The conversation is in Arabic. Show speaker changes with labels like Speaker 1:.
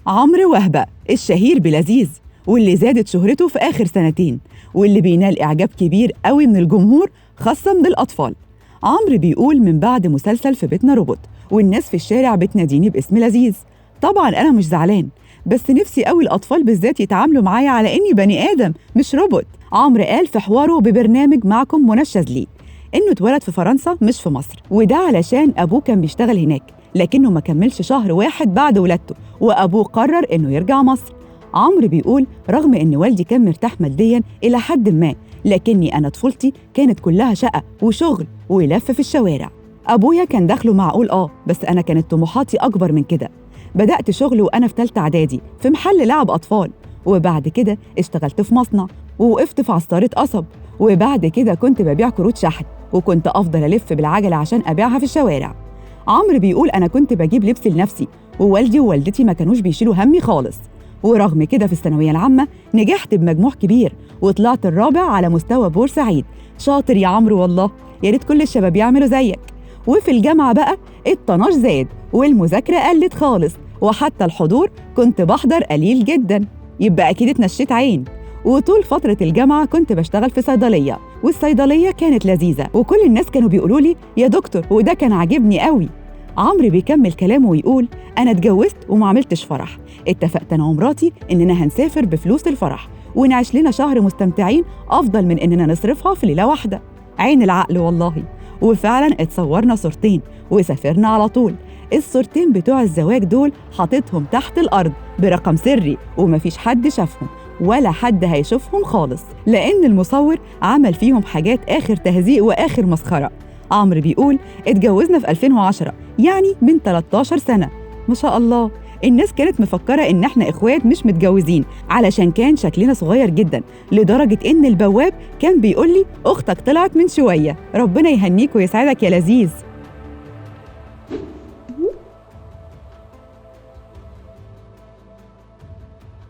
Speaker 1: عمرو وهبة الشهير بلذيذ، واللي زادت شهرته في آخر سنتين، واللي بينال إعجاب كبير قوي من الجمهور خاصة من الأطفال. عمرو بيقول من بعد مسلسل في بيتنا روبوت والناس في الشارع بتناديني باسم لذيذ. طبعا أنا مش زعلان، بس نفسي قوي الأطفال بالذات يتعاملوا معايا على إني بني آدم مش روبوت. عمرو قال في حواره ببرنامج معكم منى الشاذلي إنه اتولد في فرنسا مش في مصر، وده علشان أبوه كان بيشتغل هناك، لكنه ما كملش شهر واحد بعد ولادته وأبوه قرر إنه يرجع مصر. عمرو بيقول رغم إن والدي كان مرتاح مادياً إلى حد ما، لكني أنا طفولتي كانت كلها شقة وشغل ولف في الشوارع. أبويا كان دخله معقول بس أنا كانت طموحاتي أكبر من كده. بدأت شغل وأنا في تالتة إعدادي في محل لعب أطفال، وبعد كده اشتغلت في مصنع ووقفت في عصارة قصب، وبعد كده كنت ببيع كروت شحن، وكنت أفضل ألف بالعجلة عشان أبيعها في الشوارع. عمرو بيقول أنا كنت بجيب لبس لنفسي، ووالدي ووالدتي ما كانوش بيشيلوا همي خالص. ورغم كده في الثانوية العامة نجحت بمجموع كبير وطلعت الرابع على مستوى بورسعيد. شاطر يا عمرو والله، يا ريت كل الشباب يعملوا زيك. وفي الجامعة بقى الطناش زاد والمذاكرة قلت خالص، وحتى الحضور كنت بحضر قليل جدا، يبقى أكيد اتنشيت عين. وطول فترة الجامعة كنت بشتغل في صيدلية، والصيدلية كانت لذيذة وكل الناس كانوا بيقولوا لي يا دكتور، وده كان عاجبني قوي. عمرو بيكمل كلامه ويقول أنا اتجوزت وما عملتش فرح، اتفقت أنا ومراتي إننا هنسافر بفلوس الفرح ونعيش لنا شهر مستمتعين أفضل من إننا نصرفها في ليلة واحدة. عين العقل والله. وفعلا اتصورنا صورتين وسافرنا على طول. الصورتين بتوع الزواج دول حاططهم تحت الأرض برقم سري، ومفيش حد شافهم ولا حد هيشوفهم خالص، لأن المصور عمل فيهم حاجات آخر تهزيء وآخر مسخرة. عمرو بيقول اتجوزنا في 2010، يعني من 13 سنة. ما شاء الله. الناس كانت مفكرة إن إحنا إخوات مش متجوزين علشان كان شكلنا صغير جدا، لدرجة إن البواب كان بيقول لي أختك طلعت من شوية. ربنا يهنيك ويسعدك يا لذيذ.